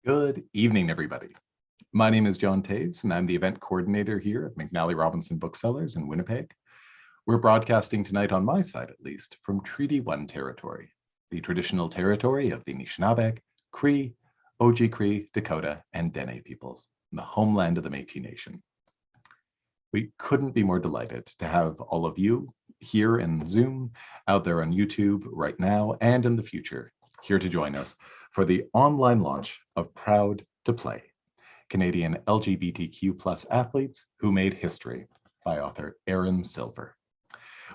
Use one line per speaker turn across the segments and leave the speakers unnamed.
Good evening, everybody. My name is John Taves, and I'm the event coordinator here at McNally Robinson Booksellers in Winnipeg. We're broadcasting tonight, on my side at least, from Treaty 1 territory, the traditional territory of the Anishinaabe, Cree, Oji-Cree, Dakota, and Dene peoples, the homeland of the Métis Nation. We couldn't be more delighted to have all of you here in Zoom, out there on YouTube right now, and in the future, here to join us for the online launch of Proud to Play, Canadian LGBTQ+ athletes who made history, by author Erin Silver.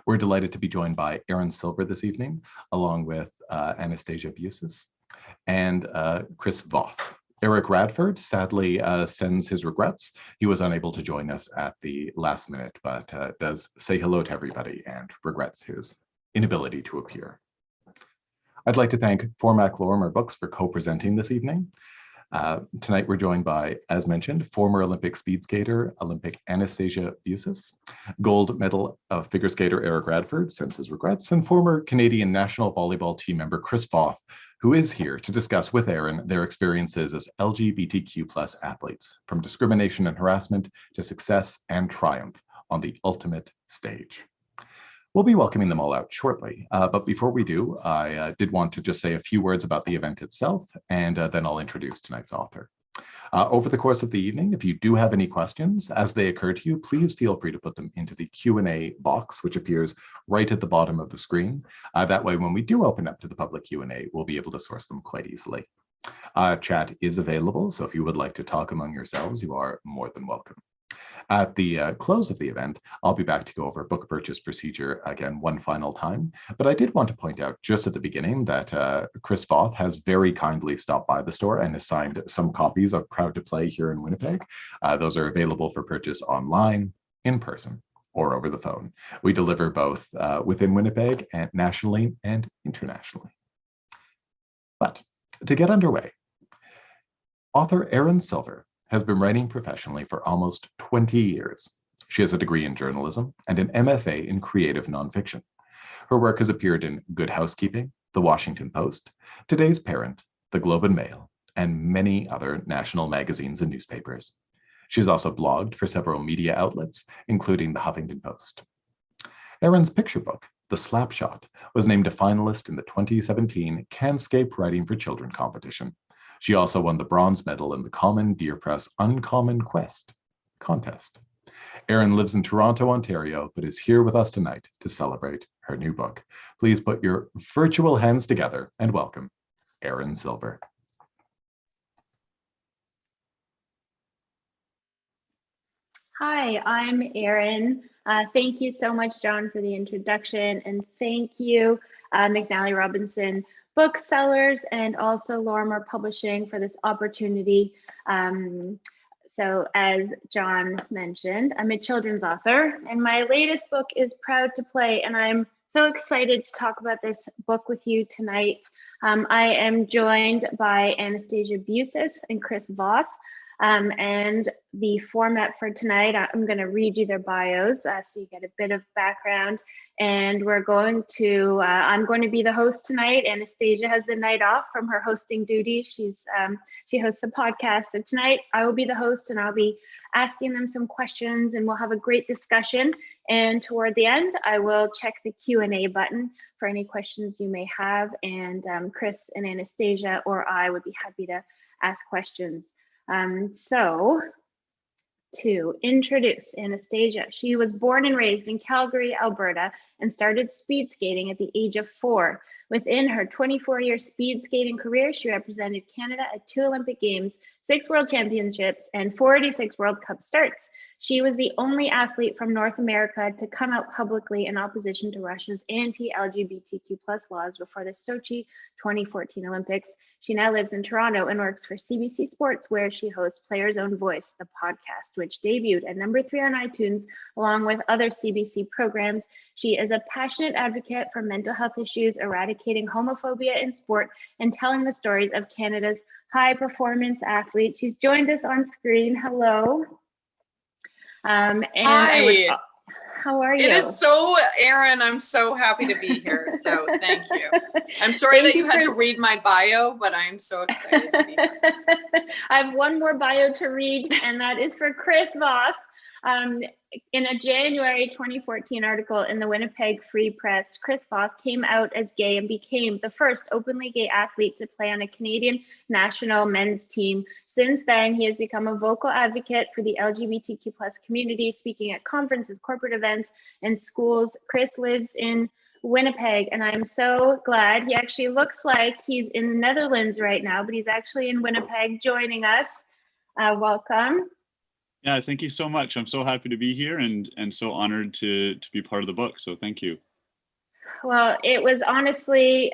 We're delighted to be joined by Erin Silver this evening, along with Anastasia Bucsis and Chris Voth. Eric Radford sadly sends his regrets. He was unable to join us at the last minute, but does say hello to everybody and regrets his inability to appear. I'd like to thank Formac Lorimer Books for co-presenting this evening. Tonight we're joined by, as mentioned, former Olympic speed skater, Olympic Anastasia Bucsis, gold medal figure skater Eric Radford, sends his regrets, and former Canadian National Volleyball Team member Chris Voth, who is here to discuss with Erin their experiences as LGBTQ+ athletes, from discrimination and harassment to success and triumph on the ultimate stage. We'll be welcoming them all out shortly, but before we do, I did want to just say a few words about the event itself, and then I'll introduce tonight's author. Over the course of the evening, if you do have any questions as they occur to you, please feel free to put them into the Q&A box, which appears right at the bottom of the screen. That way, when we do open up to the public Q&A, we'll be able to source them quite easily. Chat is available, so if you would like to talk among yourselves, you are more than welcome. At the close of the event, I'll be back to go over book purchase procedure again one final time. But I did want to point out just at the beginning that Chris Voth has very kindly stopped by the store and assigned some copies of Proud to Play here in Winnipeg. Those are available for purchase online, in person, or over the phone. We deliver both within Winnipeg and nationally and internationally. But to get underway, author Erin Silver has been writing professionally for almost 20 years. She has a degree in journalism and an MFA in creative nonfiction. Her work has appeared in Good Housekeeping, The Washington Post, Today's Parent, The Globe and Mail, and many other national magazines and newspapers. She's also blogged for several media outlets, including The Huffington Post. Erin's picture book, The Slapshot, was named a finalist in the 2017 Canscape Writing for Children competition. She also won the bronze medal in the Common Deer Press Uncommon Quest contest. Erin lives in Toronto, Ontario, but is here with us tonight to celebrate her new book. Please put your virtual hands together and welcome Erin Silver.
Hi, I'm Erin. Thank you so much, John, for the introduction, and thank you, McNally Robinson Booksellers and also Lorimer Publishing for this opportunity. So as John mentioned, I'm a children's author, and my latest book is Proud to Play, and I'm so excited to talk about this book with you tonight. I am joined by Anastasia Bucsis and Chris Voth. And the format for tonight, I'm going to read you their bios so you get a bit of background. And we're going to, I'm going to be the host tonight. Anastasia has the night off from her hosting duties. She hosts a podcast. So tonight I will be the host and I'll be asking them some questions and we'll have a great discussion. And toward the end, I will check the Q&A button for any questions you may have. And Chris and Anastasia or I would be happy to ask questions. So to introduce Anastasia, she was born and raised in Calgary, Alberta, and started speed skating at the age of 4. Within her 24-year speed skating career, she represented Canada at 2 Olympic Games, 6 World Championships, and 46 World Cup starts. She was the only athlete from North America to come out publicly in opposition to Russia's anti-LGBTQ+ laws before the Sochi 2014 Olympics. She now lives in Toronto and works for CBC Sports, where she hosts Player's Own Voice, the podcast, which debuted at number 3 on iTunes, along with other CBC programs. She is a passionate advocate for mental health issues, eradicating homophobia in sport, and telling the stories of Canada's high-performance athletes. She's joined us on screen. Hello.
Hi.
How are you?
It is so, Erin, I'm so happy to be here. So thank you. I'm sorry that you had to read my bio, but I'm so excited to be here.
I have one more bio to read, and that is for Chris Voth. In a January 2014 article in the Winnipeg Free Press, Chris Voth came out as gay and became the first openly gay athlete to play on a Canadian national men's team. Since then, he has become a vocal advocate for the LGBTQ plus community, speaking at conferences, corporate events, and schools. Chris lives in Winnipeg, and I'm so glad. He actually looks like he's in the Netherlands right now, but he's actually in Winnipeg joining us. Welcome.
Yeah, thank you so much. I'm so happy to be here and so honored to be part of the book. So thank you.
Well, it was honestly,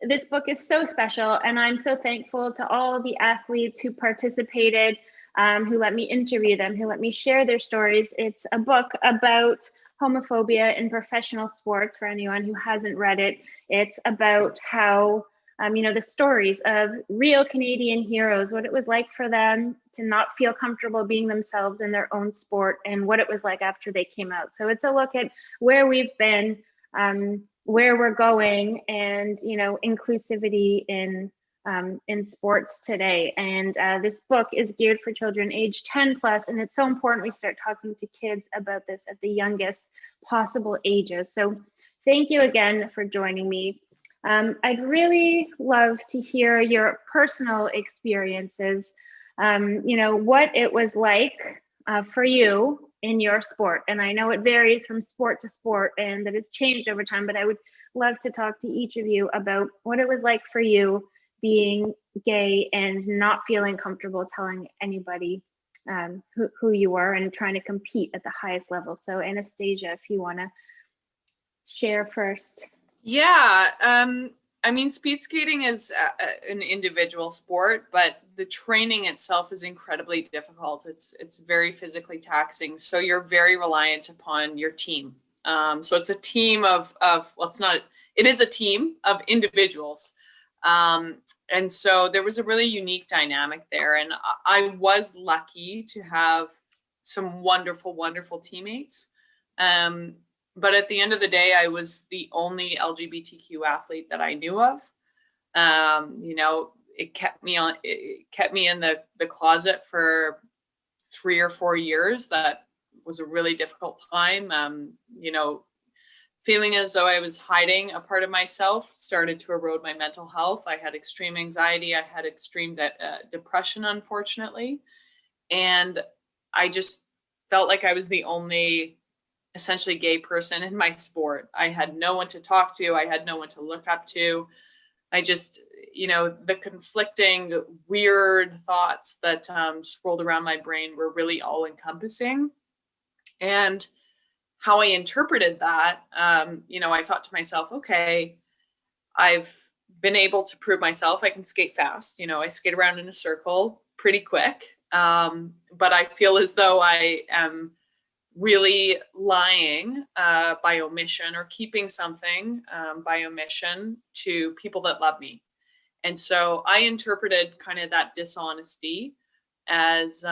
this book is so special, and I'm so thankful to all the athletes who participated, who let me interview them, who let me share their stories. It's a book about homophobia in professional sports for anyone who hasn't read it. It's about how the stories of real Canadian heroes, what it was like for them to not feel comfortable being themselves in their own sport, and what it was like after they came out. So it's a look at where we've been, where we're going, and inclusivity in sports today. And this book is geared for children age 10 plus, and it's so important we start talking to kids about this at the youngest possible ages. So thank you again for joining me. I'd really love to hear your personal experiences, what it was like for you in your sport. And I know it varies from sport to sport and that it's changed over time, but I would love to talk to each of you about what it was like for you being gay and not feeling comfortable telling anybody who you were and trying to compete at the highest level. So Anastasia, if you want to share first.
Yeah, speed skating is an individual sport, but the training itself is incredibly difficult. It's very physically taxing. So you're very reliant upon your team. So it's a team it is a team of individuals. And so there was a really unique dynamic there. And I was lucky to have some wonderful, wonderful teammates. But at the end of the day, I was the only LGBTQ athlete that I knew of. It kept me in the closet for 3 or 4 years. That was a really difficult time. Feeling as though I was hiding a part of myself started to erode my mental health. I had extreme anxiety. I had extreme depression, unfortunately. And I just felt like I was the only essentially gay person in my sport. I had no one to talk to. I had no one to look up to. I just, the conflicting, weird thoughts that swirled around my brain were really all encompassing. And how I interpreted that, I thought to myself, okay, I've been able to prove myself. I can skate fast. I skate around in a circle pretty quick. But I feel as though I am really lying by omission or keeping something by omission to people that love me. And so I interpreted kind of that dishonesty as,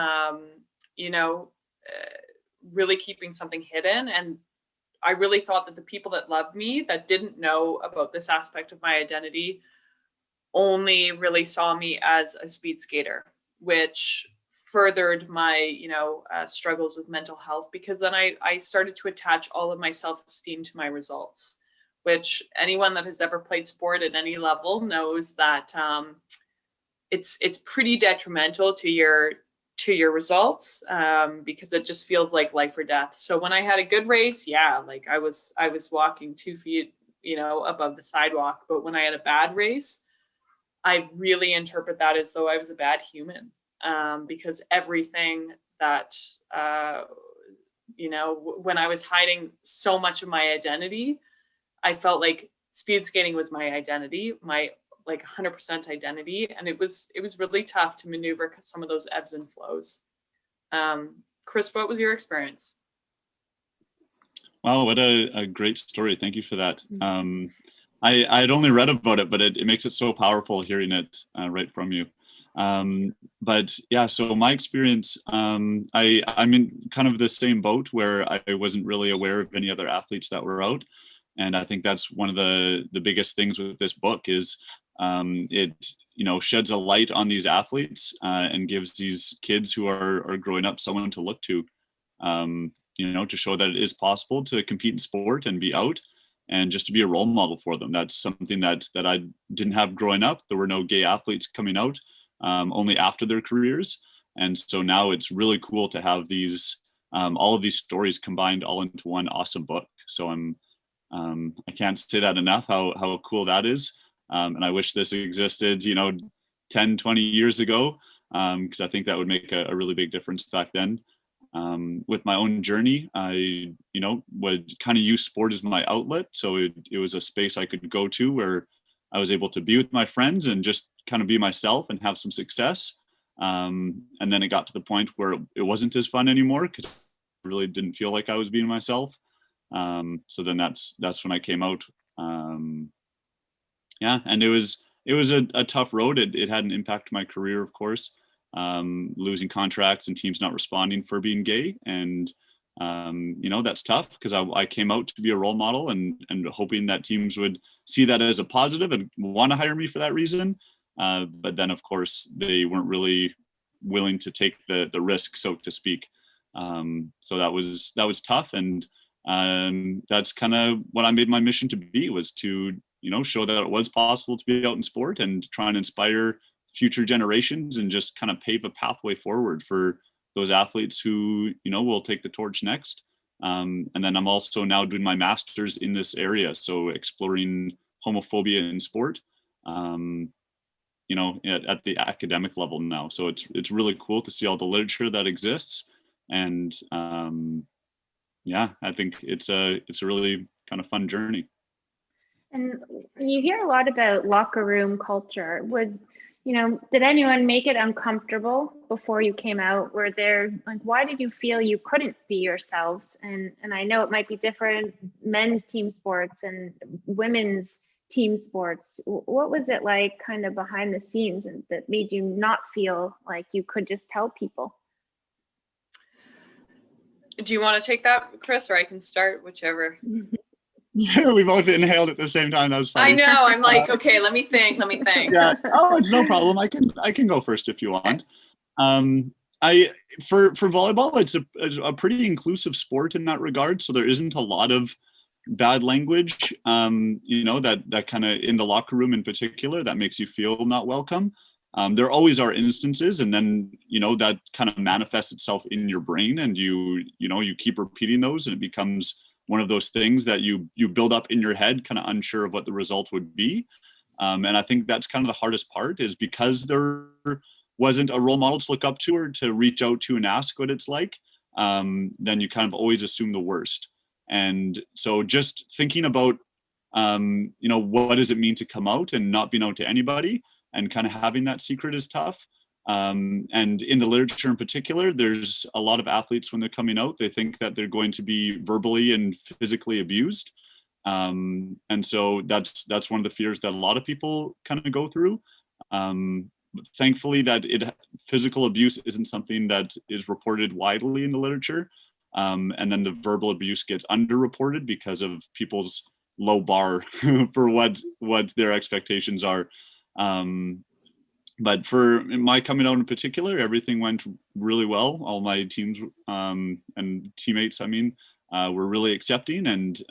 really keeping something hidden. And I really thought that the people that loved me that didn't know about this aspect of my identity only really saw me as a speed skater, which furthered my, struggles with mental health, because then I started to attach all of my self-esteem to my results, which anyone that has ever played sport at any level knows that it's pretty detrimental to your results, because it just feels like life or death. So when I had a good race, like I was walking 2 feet, above the sidewalk. But when I had a bad race, I really interpret that as though I was a bad human. Because everything that, when I was hiding so much of my identity, I felt like speed skating was my identity, my 100% identity. And it was really tough to maneuver some of those ebbs and flows. Chris, what was your experience?
Wow, what a great story. Thank you for that. I had only read about it, but it makes it so powerful hearing it right from you. But yeah, so my experience, I'm in kind of the same boat where I wasn't really aware of any other athletes that were out. And I think that's one of the biggest things with this book is it, sheds a light on these athletes and gives these kids who are growing up someone to look to, to show that it is possible to compete in sport and be out and just to be a role model for them. That's something that I didn't have growing up. There were no gay athletes coming out only after their careers. And so now it's really cool to have these, all of these stories combined all into one awesome book. So I can't say that enough, how cool that is. And I wish this existed, 10, 20 years ago, because I think that would make a really big difference back then. With my own journey, I, would kind of use sport as my outlet. So it was a space I could go to where I was able to be with my friends and just kind of be myself and have some success. And then it got to the point where it wasn't as fun anymore because I really didn't feel like I was being myself. So then that's when I came out. And it was a tough road. It had an impact on my career, of course, losing contracts and teams not responding for being gay. And, that's tough because I came out to be a role model and hoping that teams would see that as a positive and want to hire me for that reason. But then, of course, they weren't really willing to take the risk, so to speak. So that was tough. And that's kind of what I made my mission to be, was to, show that it was possible to be out in sport and try and inspire future generations and just kind of pave a pathway forward for those athletes who, will take the torch next. And then I'm also now doing my master's in this area. So exploring homophobia in sport, at the academic level now. So it's really cool to see all the literature that exists. And I think it's a really kind of fun journey.
And you hear a lot about locker room culture. Did anyone make it uncomfortable before you came out? Were there, why did you feel you couldn't be yourselves? And I know it might be different, men's team sports and women's team sports. What was it like kind of behind the scenes that made you not feel like you could just tell people?
Do you want to take that, Chris, or I can start, whichever?
Yeah, we both inhaled at the same time. That was funny.
I know. I'm like, okay, let me think.
Yeah. Oh, it's no problem. I can go first if you want. For volleyball, it's a pretty inclusive sport in that regard. So there isn't a lot of bad language, that kind of in the locker room in particular that makes you feel not welcome. There always are instances, and then that kind of manifests itself in your brain, and you keep repeating those, and it becomes one of those things that you build up in your head, kind of unsure of what the result would be. And I think that's kind of the hardest part, is because there wasn't a role model to look up to or to reach out to and ask what it's like, then you kind of always assume the worst. And so just thinking about, what does it mean to come out and not be known to anybody, and kind of having that secret is tough. And in the literature in particular, there's a lot of athletes when they're coming out, they think that they're going to be verbally and physically abused. And so that's one of the fears that a lot of people kind of go through. Thankfully, physical abuse isn't something that is reported widely in the literature. And then the verbal abuse gets underreported because of people's low bar for what their expectations are. But for my coming out in particular, everything went really well. All my teams and teammates, were really accepting and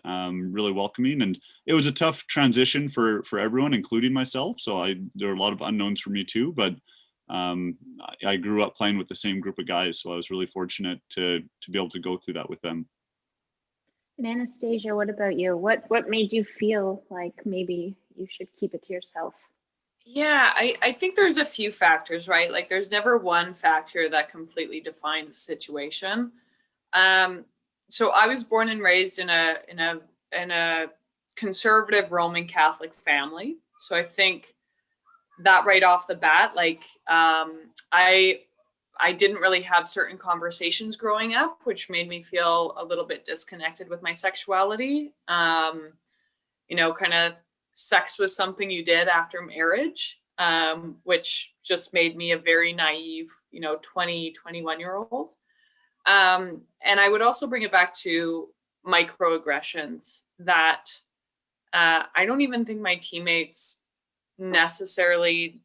really welcoming. And it was a tough transition for everyone, including myself. So there were a lot of unknowns for me too, but I grew up playing with the same group of guys. So I was really fortunate to be able to go through that with them.
And Anastasia, what about you? What made you feel like maybe you should keep it to yourself?
Yeah, I think there's a few factors, right? Like there's never one factor that completely defines the situation. So I was born and raised in a conservative Roman Catholic family. So I think that right off the bat, I didn't really have certain conversations growing up, which made me feel a little bit disconnected with my sexuality. Kind of sex was something you did after marriage, which just made me a very naive, 20, 21-year-old. And I would also bring it back to microaggressions that I don't even think my teammates necessarily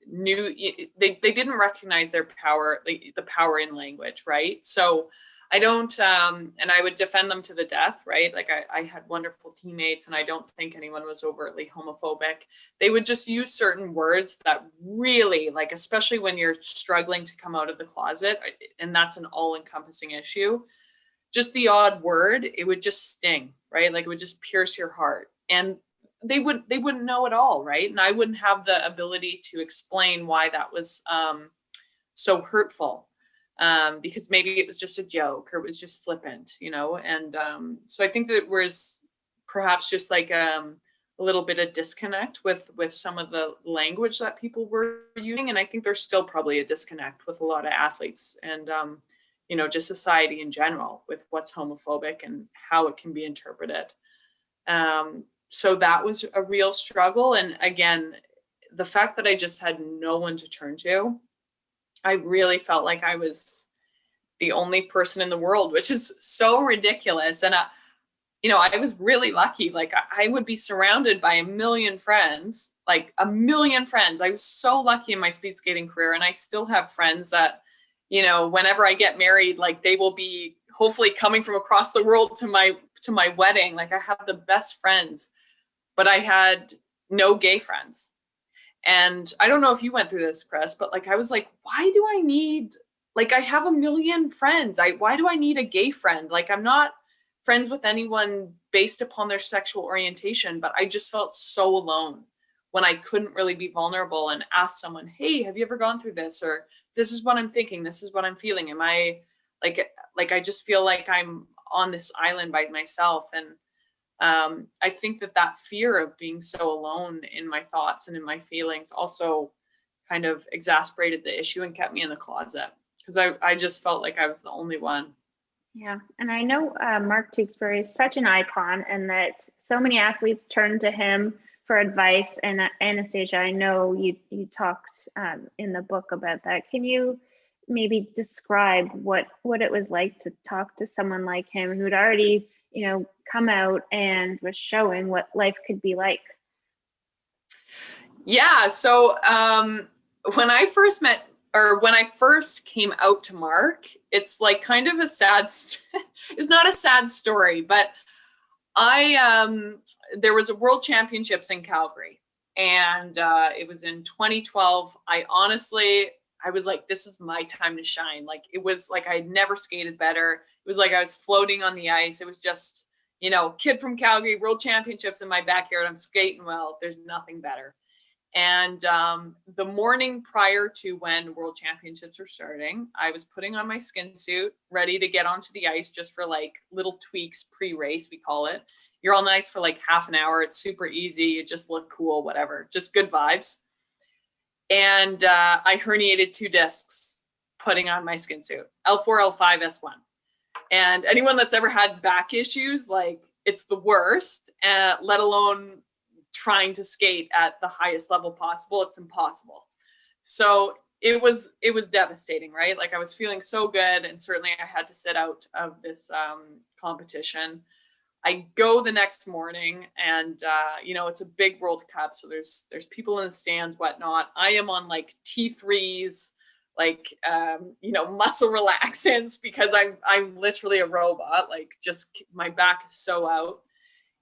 knew. They didn't recognize their power, the power in language, right? So I don't, and I would defend them to the death, right? Like I had wonderful teammates, and I don't think anyone was overtly homophobic. They would just use certain words that really, like, especially when you're struggling to come out of the closet, and that's an all-encompassing issue, just the odd word, it would just sting, right? Like it would just pierce your heart. And they wouldn't know at all, right? And I wouldn't have the ability to explain why that was so hurtful. Because maybe it was just a joke or it was just flippant, and so I think that was perhaps just like a little bit of disconnect with some of the language that people were using. And I think there's still probably a disconnect with a lot of athletes and, just society in general with what's homophobic and how it can be interpreted. So that was a real struggle. And again, the fact that I just had no one to turn to, I really felt like I was the only person in the world, which is so ridiculous. And, I was really lucky. Like I would be surrounded by a million friends, like a million friends. I was so lucky in my speed skating career. And I still have friends that, whenever I get married, like they will be hopefully coming from across the world to my wedding. Like I have the best friends, but I had no gay friends. And I don't know if you went through this, Chris, but like, I was like, why do I need, like, I have a million friends. Why do I need a gay friend? Like, I'm not friends with anyone based upon their sexual orientation, but I just felt so alone when I couldn't really be vulnerable and ask someone, hey, have you ever gone through this? Or this is what I'm thinking. This is what I'm feeling. Am I like, I just feel like I'm on this island by myself. And I think that fear of being so alone in my thoughts and in my feelings also kind of exacerbated the issue and kept me in the closet because I just felt like I was the only one.
Yeah. And I know Mark Tewksbury is such an icon and that so many athletes turn to him for advice. And Anastasia, I know you talked in the book about that. Can you maybe describe what it was like to talk to someone like him who'd already come out and was showing what life could be like?
Yeah. So when I first came out to Mark, it's like kind of a sad, it's not a sad story, but there was a World Championships in Calgary and it was in 2012. I was like, this is my time to shine. Like, it was like, I had never skated better. It was like I was floating on the ice. It was just, kid from Calgary, World Championships in my backyard. I'm skating well. There's nothing better. And the morning prior to when World Championships were starting, I was putting on my skin suit, ready to get onto the ice just for like little tweaks pre-race, we call it. You're on the ice for like half an hour. It's super easy. You just look cool, whatever, just good vibes. And I herniated 2 discs putting on my skin suit, L4, L5, S1. And anyone that's ever had back issues, like it's the worst, let alone trying to skate at the highest level possible. It's impossible. So it was devastating, right? Like I was feeling so good. And certainly I had to sit out of this competition. I go the next morning and, it's a big World Cup. So there's people in the stands, whatnot. I am on like T3s, like, muscle relaxants because I'm literally a robot. Like just my back is so out.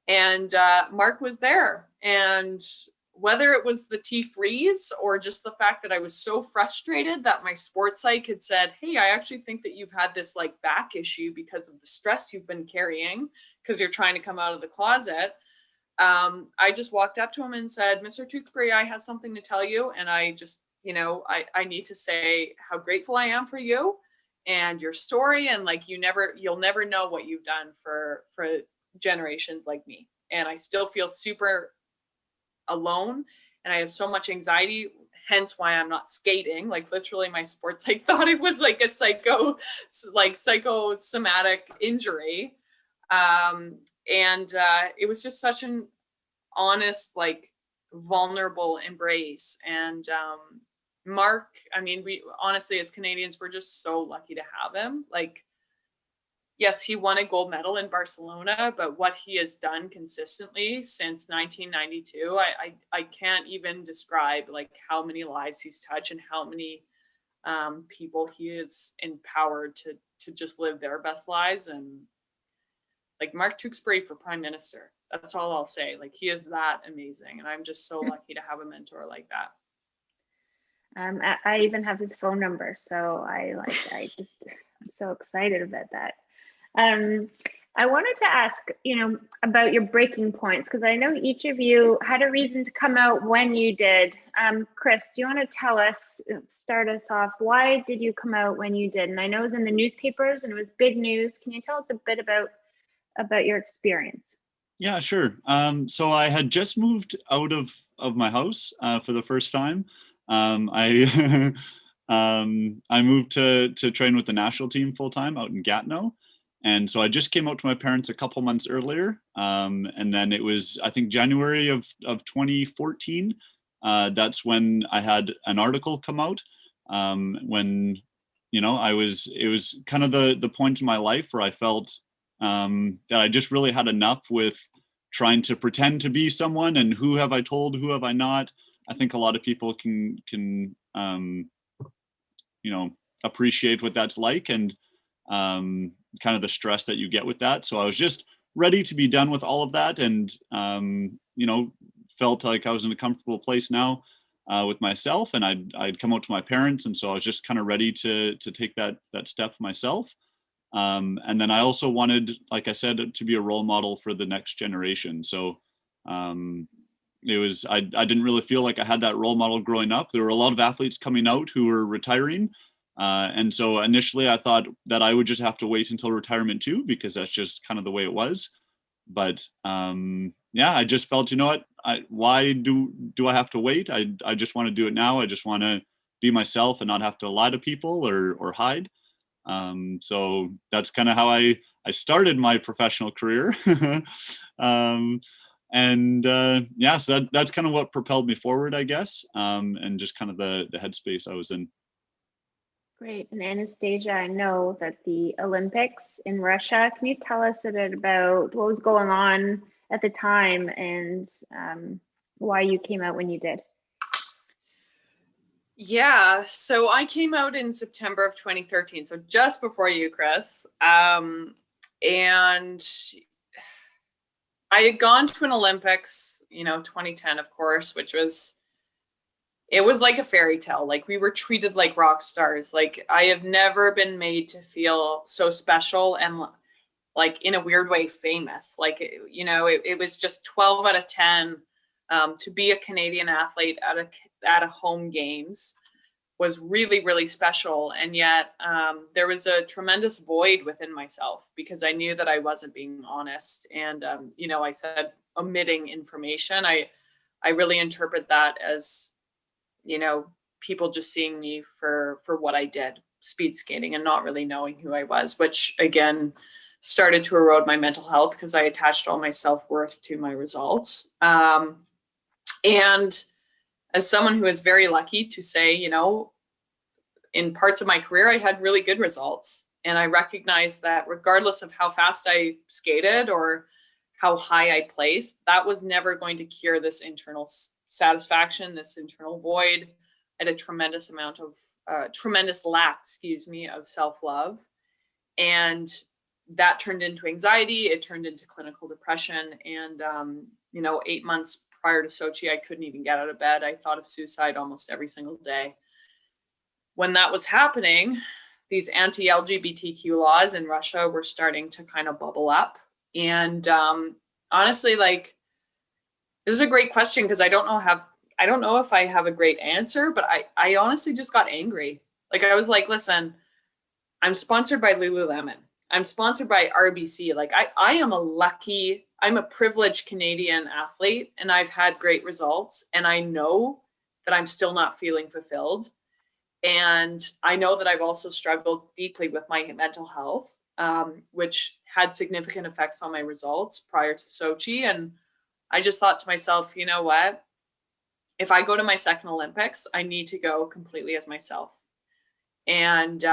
And Mark was there. And whether it was the T3s or just the fact that I was so frustrated that my sports psych had said, hey, I actually think that you've had this like back issue because of the stress you've been carrying because you're trying to come out of the closet. I just walked up to him and said, Mr. Tewksbury, I have something to tell you. And I just, I need to say how grateful I am for you and your story. And like, you'll never know what you've done for generations like me. And I still feel super alone and I have so much anxiety, hence why I'm not skating. Like literally my sports psych thought it was like a psychosomatic injury. And it was just such an honest, like vulnerable embrace. And Mark, I mean, we honestly, as Canadians, we're just so lucky to have him. Like, yes, he won a gold medal in Barcelona, but what he has done consistently since 1992, I can't even describe like how many lives he's touched and how many people he is empowered to just live their best lives. And like Mark Tewksbury for Prime Minister, that's all I'll say. Like, he is that amazing, and I'm just so lucky to have a mentor like that.
I even have his phone number, so I'm so excited about that. I wanted to ask, about your breaking points, because I know each of you had a reason to come out when you did. Chris, do you want to start us off, why did you come out when you did? And I know it was in the newspapers and it was big news. Can you tell us a bit about your experience?
Yeah, sure. So I had just moved out of my house for the first time. I I moved to train with the national team full time out in Gatineau. And so I just came out to my parents a couple months earlier. And then it was, I think, January of 2014. That's when I had an article come out when, it was kind of the point in my life where I felt that I just really had enough with trying to pretend to be someone, and who have I told, who have I not. I think a lot of people can appreciate what that's like, and kind of the stress that you get with that. So I was just ready to be done with all of that, and felt like I was in a comfortable place now with myself, and I'd come out to my parents, and so I was just kind of ready to take that step myself. And then I also wanted, like I said, to be a role model for the next generation. So it was, I didn't really feel like I had that role model growing up. There were a lot of athletes coming out who were retiring. And so initially I thought that I would just have to wait until retirement too, because that's just kind of the way it was. But I just felt, why do I have to wait? I just want to do it now. I just want to be myself and not have to lie to people or hide. So that's kind of how I started my professional career. So that's kind of what propelled me forward, I guess, and just kind of the headspace I was in.
Great. And Anastasia, I know that the Olympics in Russia, can you tell us a bit about what was going on at the time and why you came out when you did?
Yeah, so I came out in September of 2013, so just before you, Chris. And I had gone to an Olympics, 2010, of course, it was like a fairy tale. Like, we were treated like rock stars. Like, I have never been made to feel so special and, like, in a weird way, famous. Like, it was just 12 out of 10 to be a Canadian athlete at a home games was really, really special. And yet there was a tremendous void within myself, because I knew that I wasn't being honest. And, I said omitting information. I really interpret that as, people just seeing me for what I did, speed skating, and not really knowing who I was, which again started to erode my mental health, because I attached all my self-worth to my results. And as someone who is very lucky to say, in parts of my career, I had really good results. And I recognized that regardless of how fast I skated or how high I placed, that was never going to cure this internal satisfaction, this internal void. I had a tremendous amount of, tremendous lack, of self-love. And that turned into anxiety. It turned into clinical depression. And, 8 months prior to Sochi, I couldn't even get out of bed. I thought of suicide almost every single day. When that was happening, these anti-LGBTQ laws in Russia were starting to kind of bubble up. And honestly, like, this is a great question, because I don't know if I have a great answer, but I honestly just got angry. Like, I was like, listen, I'm sponsored by Lululemon. I'm sponsored by RBC. Like, I'm a privileged Canadian athlete, and I've had great results. And I know that I'm still not feeling fulfilled. And I know that I've also struggled deeply with my mental health, which had significant effects on my results prior to Sochi. And I just thought to myself, you know what? if I go to my second Olympics, I need to go completely as myself. And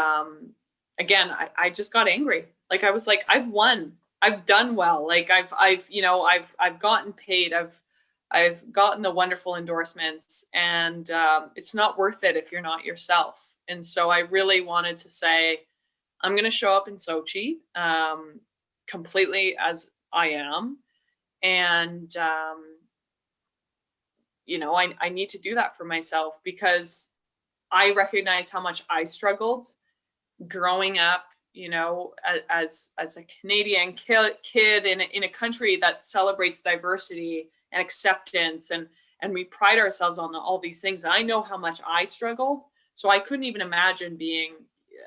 again, I just got angry. Like, I was like, I've won, I've done well. Like I've gotten paid. I've gotten the wonderful endorsements, and it's not worth it if you're not yourself. And so I really wanted to say, I'm going to show up in Sochi completely as I am. And, I need to do that for myself, because I recognize how much I struggled growing up, as a Canadian kid in a country that celebrates diversity and acceptance, and we pride ourselves on all these things. And I know how much I struggled. So I couldn't even imagine being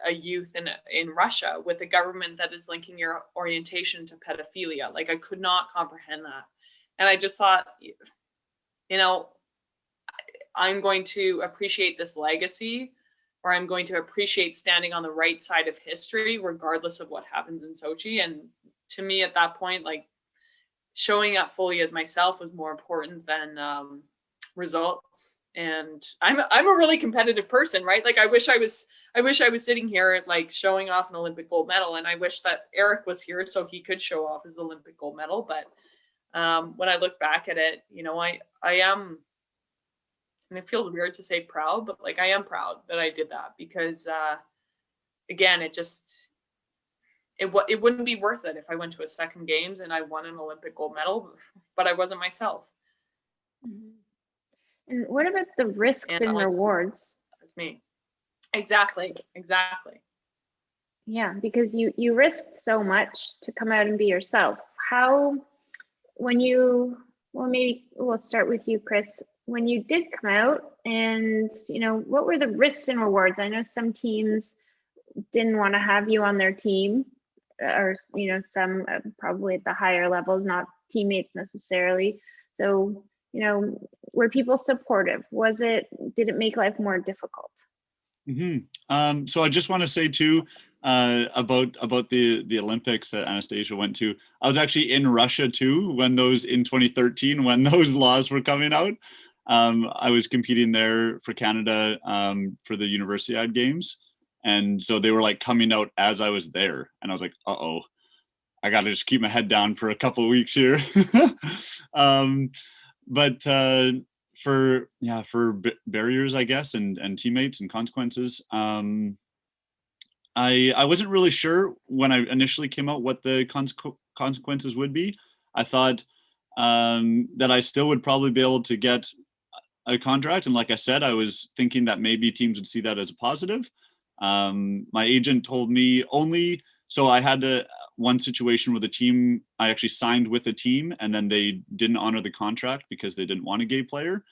a youth in Russia with a government that is linking your orientation to pedophilia. Like, I could not comprehend that. And I just thought, I'm going to appreciate this legacy, or I'm going to appreciate standing on the right side of history, regardless of what happens in Sochi. And to me, at that point, like, showing up fully as myself was more important than results. And I'm a really competitive person, right? Like, I wish I was sitting here, like, showing off an Olympic gold medal. And I wish that Eric was here so he could show off his Olympic gold medal. But when I look back at it, I am, and it feels weird to say proud, but like, I am proud that I did that, because again, it wouldn't be worth it if I went to a second games and I won an Olympic gold medal, but I wasn't myself.
And what about the risks and rewards?
That's me. Exactly.
Yeah, because you risked so much to come out and be yourself. Maybe we'll start with you, Chris. When you did come out, and what were the risks and rewards? I know some teams didn't want to have you on their team, or some probably at the higher levels, not teammates necessarily. So were people supportive? Did it make life more difficult?
Mm-hmm. So I just want to say too, about the Olympics that Anastasia went to. I was actually in Russia too in 2013, when those laws were coming out. I was competing there for Canada for the Universiade Games. And so they were like coming out as I was there. And I was like, uh-oh, I got to just keep my head down for a couple of weeks here. But for barriers, I guess, and teammates and consequences, I wasn't really sure when I initially came out what the consequences would be. I thought that I still would probably be able to get a contract. And like I said, I was thinking that maybe teams would see that as a positive. My agent told me so I had one situation where the team, I actually signed with a team, and then they didn't honor the contract because they didn't want a gay player.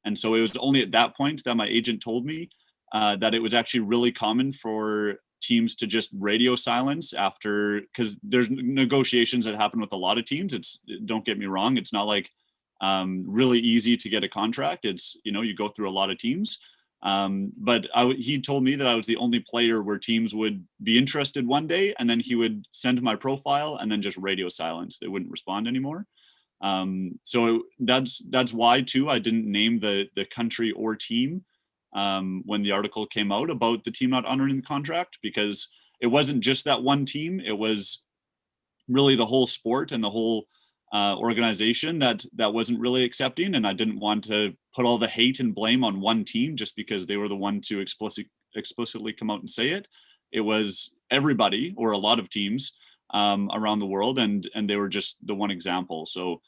And so it was only at that point that my agent told me that it was actually really common for teams to just radio silence after, because there's negotiations that happen with a lot of teams. Don't get me wrong, it's not like really easy to get a contract. It's, you go through a lot of teams. But he told me that I was the only player where teams would be interested one day, and then he would send my profile and then just radio silence. They wouldn't respond anymore. So that's why too, I didn't name the country or team when the article came out about the team not honoring the contract, because it wasn't just that one team. It was really the whole sport and the whole organization that wasn't really accepting. And I didn't want to put all the hate and blame on one team just because they were the one to explicitly come out and say it. It was everybody, or a lot of teams around the world, and they were just the one example. So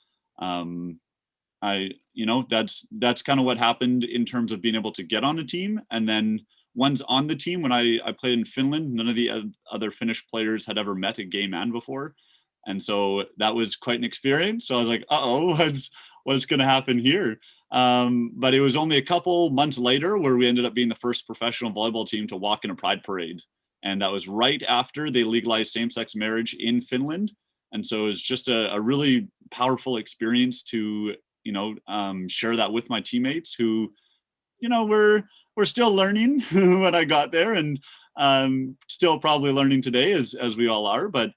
that's kind of what happened in terms of being able to get on a team. And then once on the team, when I played in Finland, none of the other Finnish players had ever met a gay man before. And so that was quite an experience. So I was like, uh-oh, what's going to happen here? But it was only a couple months later where we ended up being the first professional volleyball team to walk in a pride parade. And that was right after they legalized same-sex marriage in Finland. And so it was just a really powerful experience to, share that with my teammates who, we're still learning when I got there, and still probably learning today as we all are. But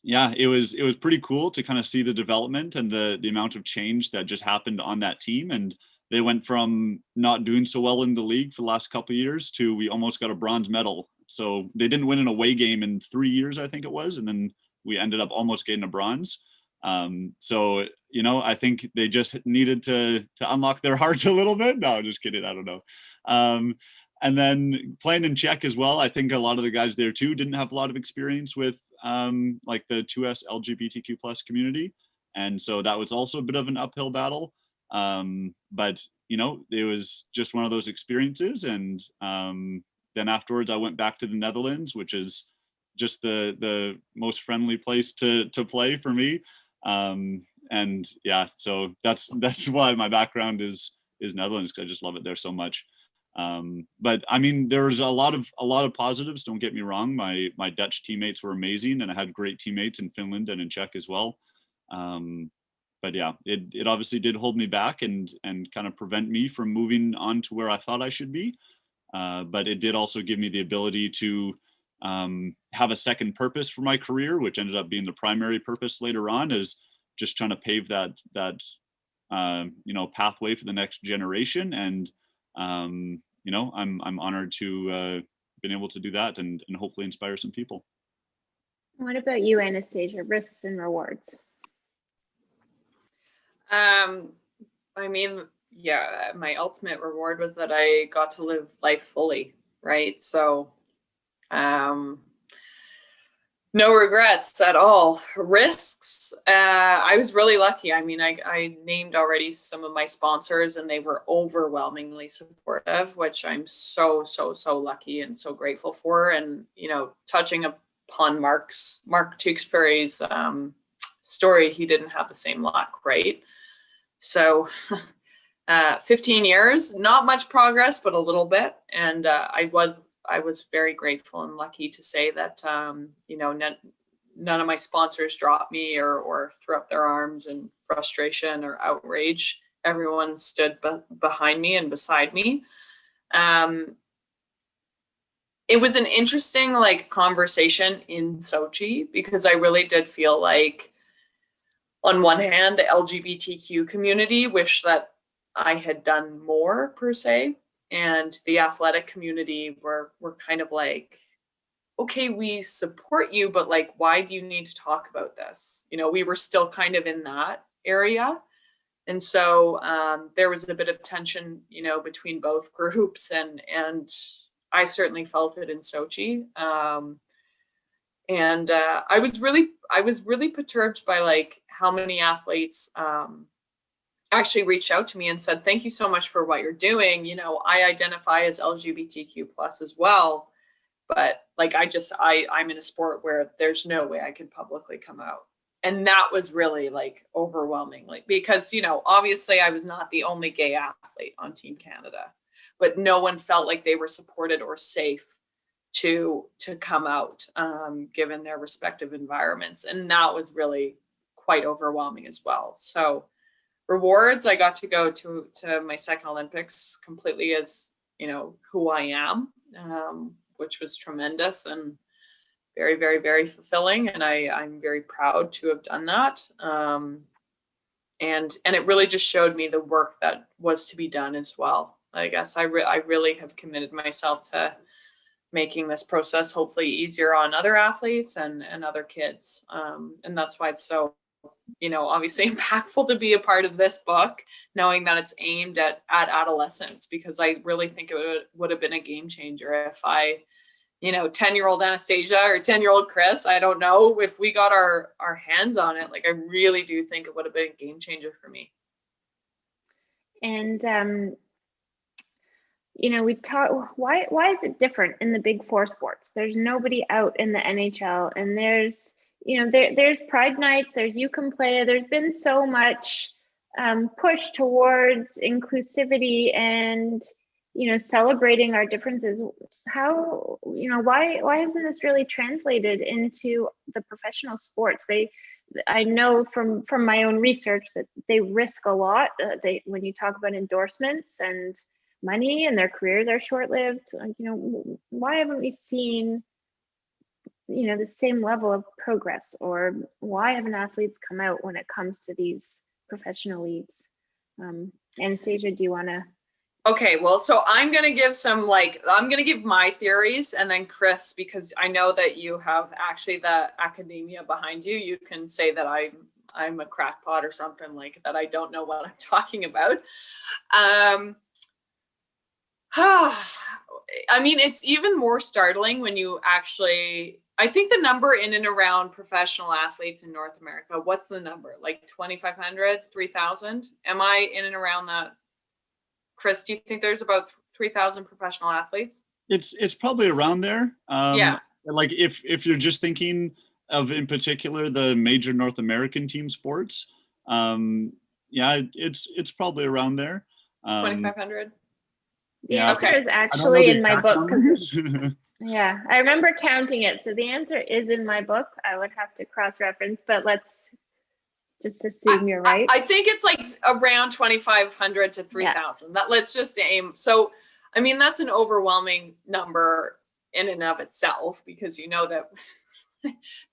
yeah, it was pretty cool to kind of see the development and the amount of change that just happened on that team. And they went from not doing so well in the league for the last couple of years to we almost got a bronze medal. So they didn't win an away game in 3 years, I think it was, and then we ended up almost getting a bronze. So you know, I think they just needed to unlock their hearts a little bit. No, just kidding. I don't know. And then playing in Czech as well, I think a lot of the guys there too didn't have a lot of experience with like the 2S LGBTQ plus community. And so that was also a bit of an uphill battle. But, you know, it was just one of those experiences. And then afterwards, I went back to the Netherlands, which is just the most friendly place to play for me. And yeah, so that's why my background is Netherlands, because I just love it there so much. But I mean, there's a lot of positives. Don't get me wrong. My Dutch teammates were amazing, and I had great teammates in Finland and in Czech as well. But yeah, it obviously did hold me back and kind of prevent me from moving on to where I thought I should be. But it did also give me the ability to have a second purpose for my career, which ended up being the primary purpose later on, is just trying to pave that you know, pathway for the next generation. And you know, I'm honored to been able to do that and hopefully inspire some people.
What about you, Anastasia? Risks and rewards?
I mean, yeah, my ultimate reward was that I got to live life fully, right? So, no regrets at all. Risks, I was really lucky. I mean, I named already some of my sponsors, and they were overwhelmingly supportive, which I'm so lucky and so grateful for. And, you know, touching upon Mark Tewksbury's story, he didn't have the same luck, right? So 15 years, not much progress, but a little bit. And I was very grateful and lucky to say that, you know, none of my sponsors dropped me or threw up their arms in frustration or outrage. Everyone stood behind me and beside me. It was an interesting conversation in Sochi, because I really did feel like, on one hand, the LGBTQ community wished that I had done more per se, and the athletic community were kind of like, okay, we support you, but like, why do you need to talk about this? You know, we were still kind of in that area. And so there was a bit of tension, you know, between both groups, and I certainly felt it in Sochi. And I was really perturbed by like how many athletes actually reached out to me and said, thank you so much for what you're doing. You know, I identify as LGBTQ plus as well, but like, I'm in a sport where there's no way I could publicly come out. And that was really like overwhelming, like, because, you know, obviously I was not the only gay athlete on Team Canada, but no one felt like they were supported or safe to come out, given their respective environments. And that was really quite overwhelming as well. So rewards, I got to go to my second Olympics completely as, you know, who I am, which was tremendous and very, very, very fulfilling. And I'm very proud to have done that. And it really just showed me the work that was to be done as well. I guess I really have committed myself to making this process hopefully easier on other athletes and other kids. And that's why it's so, you know, obviously impactful to be a part of this book, knowing that it's aimed at adolescents, because I really think it would have been a game changer if you know, 10-year-old Anastasia or 10-year-old Chris, I don't know, if we got our hands on it, like, I really do think it would have been a game changer for me.
And, you know, we talk, why is it different in the big four sports? There's nobody out in the NHL, and there's, you know, there's Pride nights, there's You Can Play. There's been so much push towards inclusivity and, you know, celebrating our differences. How, you know, why isn't this really translated into the professional sports? I know from my own research that they risk a lot. When you talk about endorsements and money, and their careers are short-lived. You know, why haven't we seen the same level of progress? Or why haven't athletes come out when it comes to these professional leagues? Anastasia, do you want to?
Okay, well, so I'm going to give I'm going to give my theories, and then Chris, because I know that you have actually the academia behind you, you can say that I'm a crackpot or something like that. I don't know what I'm talking about. I mean, it's even more startling when you actually, I think the number in and around professional athletes in North America, what's the number? Like 2,500, 3,000? Am I in and around that? Chris, do you think there's about 3,000 professional athletes?
It's probably around there.
Yeah.
Like if you're just thinking of, in particular, the major North American team sports, yeah, it's probably around there.
2,500.
The
Yeah,
answer
okay.
is actually in my book.
Numbers.
Yeah, I remember counting it. So the answer is in my book. I would have to cross-reference, but let's just assume you're right.
I think it's like around 2,500 to 3,000. That let's just aim. So, I mean, that's an overwhelming number in and of itself, because you know that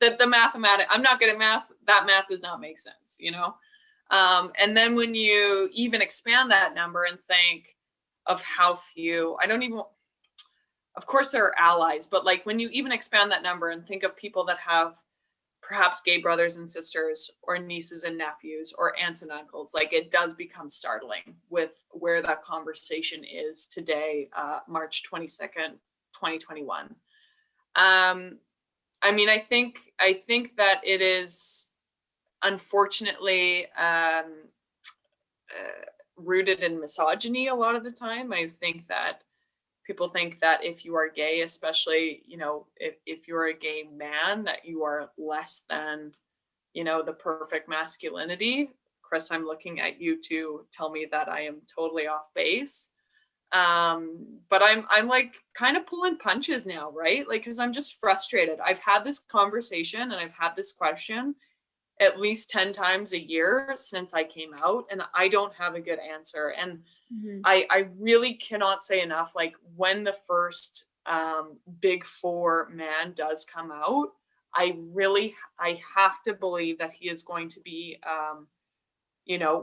that the mathematics, I'm not good at math. That math does not make sense, and then when you even expand that number and think of how few, of course there are allies, but like when you even expand that number and think of people that have perhaps gay brothers and sisters or nieces and nephews or aunts and uncles, like it does become startling with where that conversation is today, March 22nd, 2021. I mean, I think that it is unfortunately rooted in misogyny a lot of the time. I think that people think that if you are gay, especially, if you're a gay man, that you are less than, the perfect masculinity. Chris, I'm looking at you to tell me that I am totally off base. But I'm like kind of pulling punches now, right? Like, cause I'm just frustrated. I've had this conversation and I've had this question at least 10 times a year since I came out, and I don't have a good answer. And I really cannot say enough, like when the first big four man does come out, I have to believe that he is going to be,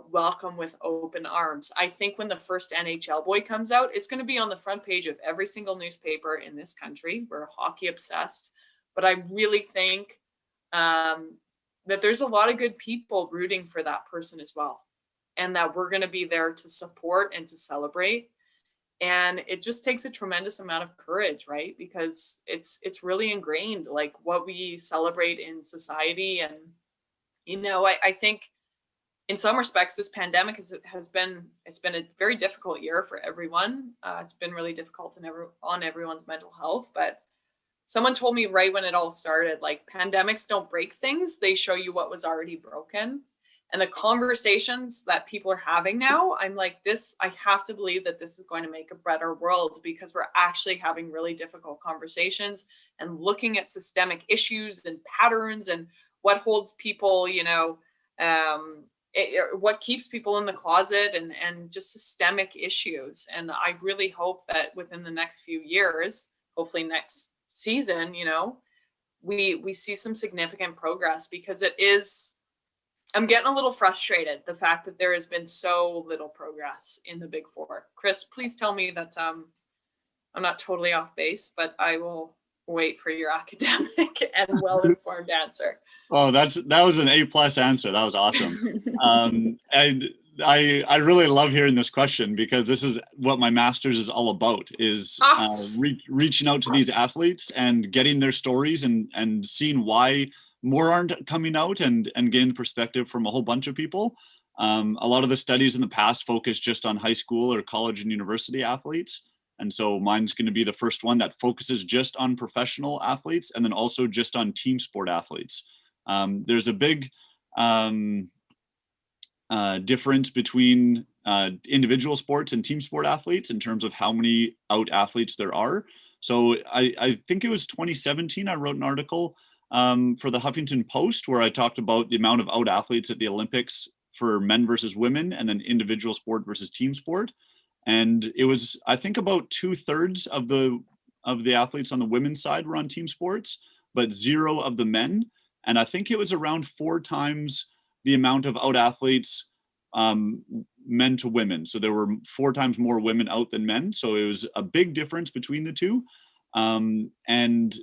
welcome with open arms. I think when the first NHL boy comes out, it's going to be on the front page of every single newspaper in this country. We're hockey obsessed, but I really think that there's a lot of good people rooting for that person as well, and that we're going to be there to support and to celebrate. And it just takes a tremendous amount of courage, right? Because it's really ingrained, like what we celebrate in society. And, I think in some respects, this pandemic has been a very difficult year for everyone. It's been really difficult on everyone's mental health, but someone told me right when it all started, like pandemics don't break things, they show you what was already broken. And the conversations that people are having now, I'm like, I have to believe that this is going to make a better world, because we're actually having really difficult conversations and looking at systemic issues and patterns and what holds people, what keeps people in the closet, and just systemic issues. And I really hope that within the next few years, hopefully next season, we see some significant progress, because I'm getting a little frustrated, the fact that there has been so little progress in the Big Four. Chris, please tell me that I'm not totally off base, but I will wait for your academic and well-informed answer.
Oh, that was an A+ answer. That was awesome. And I really love hearing this question, because this is what my master's is all about, is reaching out to these athletes and getting their stories and seeing why more aren't coming out, and getting the perspective from a whole bunch of people. A lot of the studies in the past focus just on high school or college and university athletes. And so mine's going to be the first one that focuses just on professional athletes, and then also just on team sport athletes. There's a big difference between individual sports and team sport athletes in terms of how many out athletes there are. So I think it was 2017, I wrote an article for the Huffington Post where I talked about the amount of out athletes at the Olympics for men versus women, and then individual sport versus team sport. And it was, I think, about 2/3 of the athletes on the women's side were on team sports. but 0 of the men. And I think it was around 4 times the amount of out athletes, men to women. So there were 4 times more women out than men. So it was a big difference between the two. And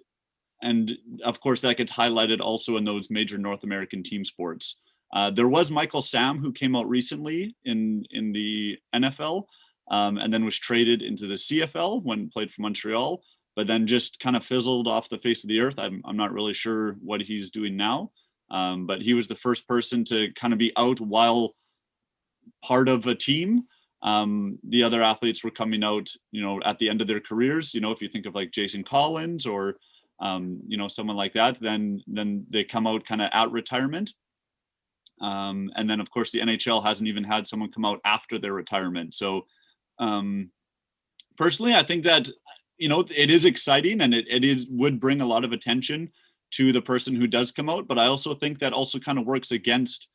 of course that gets highlighted also in those major North American team sports. There was Michael Sam, who came out recently in the NFL, and then was traded into the CFL when played for Montreal, but then just kind of fizzled off the face of the earth. I'm not really sure what he's doing now, but he was the first person to kind of be out while part of a team. The other athletes were coming out, at the end of their careers. If you think of like Jason Collins or someone like that, then they come out kind of at retirement. And then of course the NHL hasn't even had someone come out after their retirement. So personally, I think that, it is exciting, and it would bring a lot of attention to the person who does come out. But I also think that also kind of works against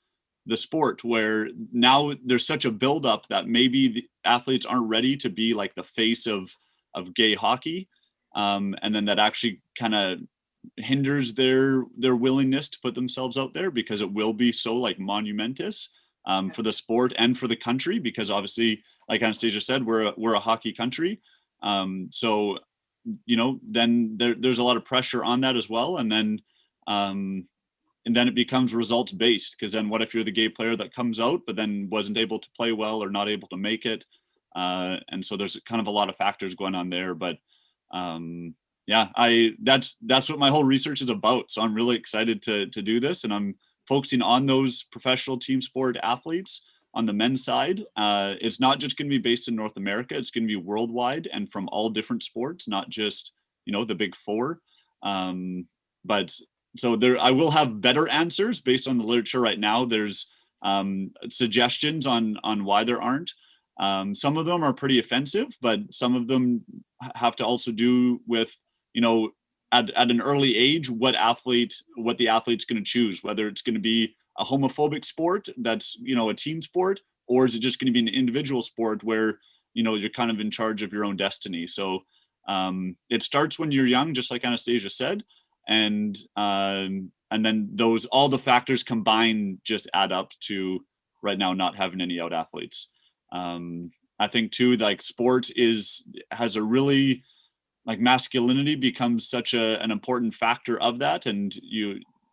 the sport, where now there's such a buildup that maybe the athletes aren't ready to be like the face of gay hockey. And then that actually kind of hinders their willingness to put themselves out there, because it will be so like monumentous for the sport and for the country, because obviously, like Anastasia said, we're a hockey country. So then there's a lot of pressure on that as well. And then it becomes results based, because then what if you're the gay player that comes out but then wasn't able to play well or not able to make it? And so there's kind of a lot of factors going on there. But that's what my whole research is about. So I'm really excited to do this, and I'm focusing on those professional team sport athletes on the men's side. It's not just going to be based in North America. It's going to be worldwide and from all different sports, not just, the big 4. But so I will have better answers based on the literature right now. There's suggestions on why there aren't. Some of them are pretty offensive, but some of them have to also do with, at an early age, what the athlete's going to choose, whether it's going to be a homophobic sport that's, a team sport, or is it just going to be an individual sport where, you're kind of in charge of your own destiny. So it starts when you're young, just like Anastasia said. And then all the factors combined just add up to right now not having any out athletes. I think too, like sport has a really, like masculinity becomes such an important factor of that. And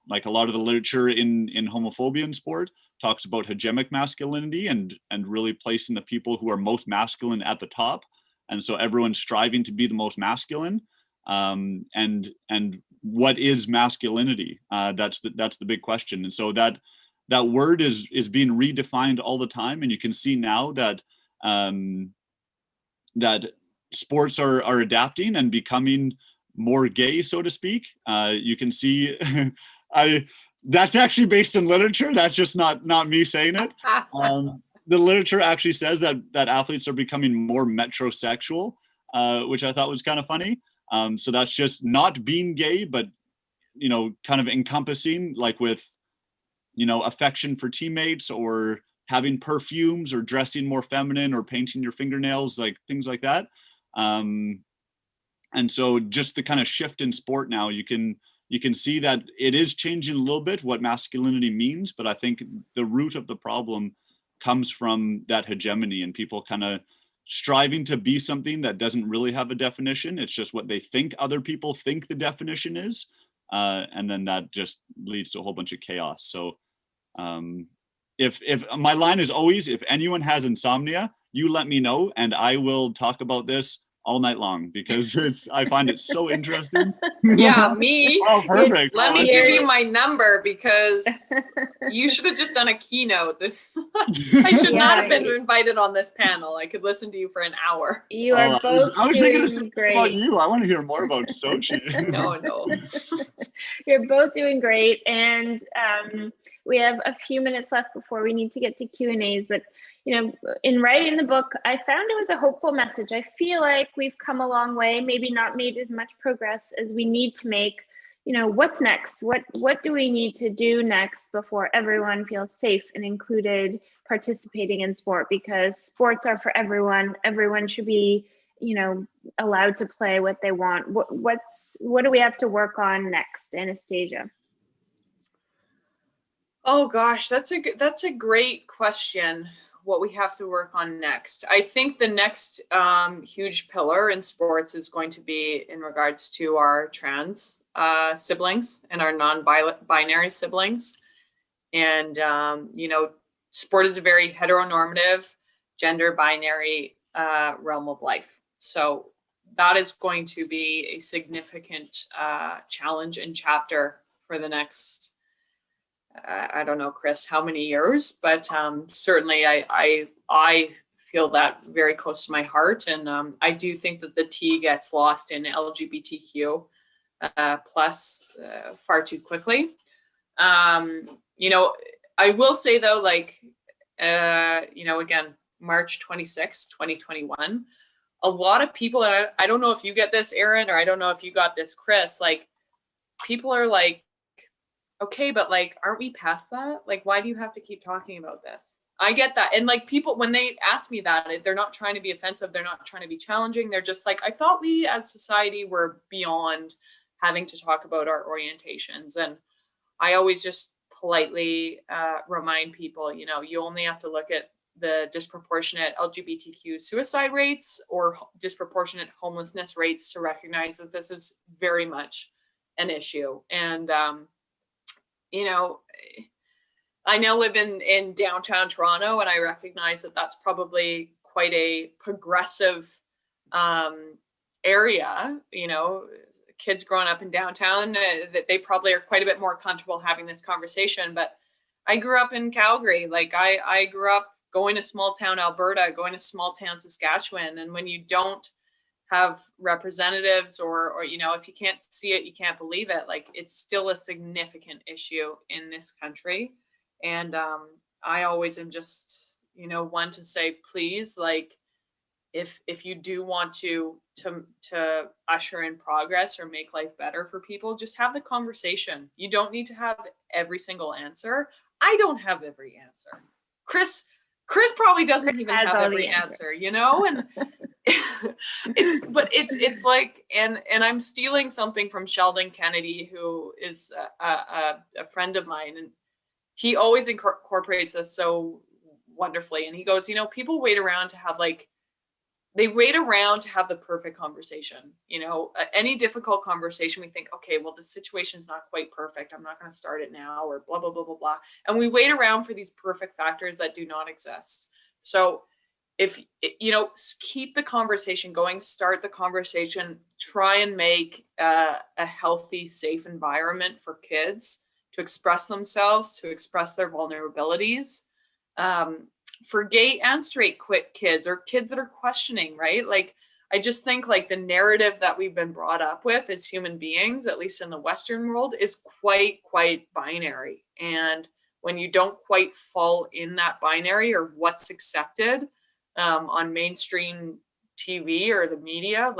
like a lot of the literature in homophobia in sport talks about hegemonic masculinity and really placing the people who are most masculine at the top. And so everyone's striving to be the most masculine. And what is masculinity? That's the big question. And so that word is being redefined all the time. And you can see now that that sports are adapting and becoming more gay, so to speak. You can see, that's actually based in literature. That's just not me saying it. The literature actually says that athletes are becoming more metrosexual, which I thought was kind of funny. So that's just not being gay, but, kind of encompassing, like with, affection for teammates, or having perfumes, or dressing more feminine, or painting your fingernails, like things like that. And so just the kind of shift in sport now, you can see that it is changing a little bit what masculinity means, but I think the root of the problem comes from that hegemony and people kind of striving to be something that doesn't really have a definition. It's just what they think other people think the definition is. And then that just leads to a whole bunch of chaos. So if my line is always, if anyone has insomnia, you let me know and I will talk about this all night long, because I find it so interesting.
Yeah, me.
Oh, perfect.
Let me give you my number, because you should have just done a keynote. I should not have been invited on this panel. I could listen to you for an hour.
You are both
I was thinking
doing great.
about you. I want to hear more about Sochi.
No.
You're both doing great. And we have a few minutes left before we need to get to Q&As. But, in writing the book, I found it was a hopeful message. I feel like we've come a long way, maybe not made as much progress as we need to make. What's next? What do we need to do next before everyone feels safe and included participating in sport? Because sports are for everyone. Everyone should be allowed to play what they want. What do we have to work on next, Anastasia?
Oh gosh, that's a great question. What we have to work on next. I think the next huge pillar in sports is going to be in regards to our trans siblings and our non-binary siblings. And, sport is a very heteronormative, gender binary realm of life. So that is going to be a significant challenge and chapter for the next, I don't know, Chris, how many years, but certainly I feel that very close to my heart. And I do think that the T gets lost in LGBTQ plus far too quickly. I will say though, again, March 26, 2021, a lot of people, and I don't know if you get this, Erin, or I don't know if you got this, Chris, people are like, okay, but aren't we past that? Why do you have to keep talking about this? I get that. And people, when they ask me that, they're not trying to be offensive. They're not trying to be challenging. They're just I thought we as society were beyond having to talk about our orientations. And I always just politely remind people, you only have to look at the disproportionate LGBTQ suicide rates or disproportionate homelessness rates to recognize that this is very much an issue. And, I now live in downtown Toronto, and I recognize that that's probably quite a progressive area. Kids growing up in downtown, that they probably are quite a bit more comfortable having this conversation. But I grew up in Calgary. I grew up going to small town Alberta, going to small town Saskatchewan. And when you don't have representatives or if you can't see it, you can't believe it. It's still a significant issue in this country. And I always am just, one to say, please, if you do want to usher in progress or make life better for people, just have the conversation. You don't need to have every single answer. I don't have every answer. Chris probably doesn't even have every answer, and and I'm stealing something from Sheldon Kennedy, who is a friend of mine, and he always incorporates this so wonderfully. And he goes, people wait around to have they wait around to have the perfect conversation. Any difficult conversation, we think, okay, well, the situation's not quite perfect. I'm not going to start it now, or blah, blah, blah, blah, blah. And we wait around for these perfect factors that do not exist. So if, keep the conversation going, start the conversation, try and make a healthy, safe environment for kids to express themselves, to express their vulnerabilities. For gay and straight kids, or kids that are questioning, right? I just think the narrative that we've been brought up with as human beings, at least in the Western world, is quite binary. And when you don't quite fall in that binary or what's accepted on mainstream TV or the media,